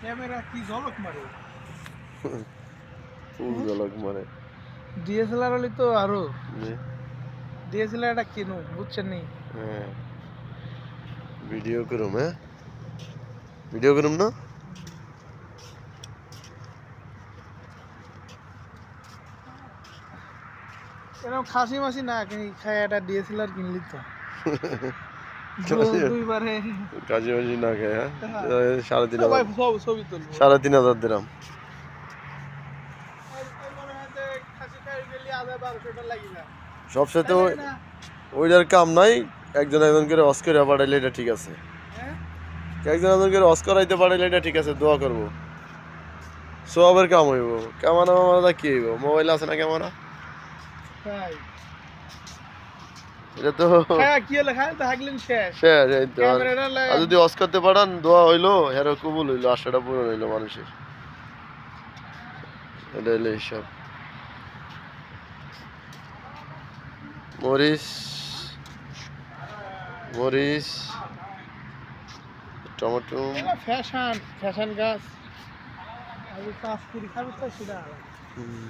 Camera কি ঝলক মারে। খুব ঝলক মারে। ডিএসএলআর হলে তো আরো। জি। ডিএসএলআর টা কিনো বুঝছেন নি? হ্যাঁ ভিডিও করুম, হ্যাঁ ভিডিও করুম না। এরকম খাসি মাসি না কিনি খায় একটা ডিএসএলআর কিনলি তো দুইবারে কাজে বাজি না খায়, হ্যাঁ ভাই 3,500 ছবি তুলবো 3,500 দিরাম। খাসি খাই গেলি 1200 লাগি না সবচেয়ে তো ওইটার কাম নাই, একজন একজন করে অস করে পাঠাইলে এটা ঠিক আছে। হ্যাঁ একজন একজন করে অস করাইতে পাঠাইলে এটা ঠিক আছে, দোয়া করবো সবের কাম হইব। ক্যামেরা মামারা কি হইব, মোবাইল আছে না ক্যামেরা, তাই এটা তো খায়া কি হলো খায় তো হাগলেন শেষ শেষ। এই তো ক্যামেরাটা আর যদি অস করতে পারান দোয়া হইলো, হের কবুল হইলো, আশাটা পূরণ হইলো মানুষের। এটা হইলো হিসাব। মরিচ মরিচ টমেটো। ফ্যাশন ফ্যাশন গাছ আমি কাজ করি খাবি তো সেটা হুম।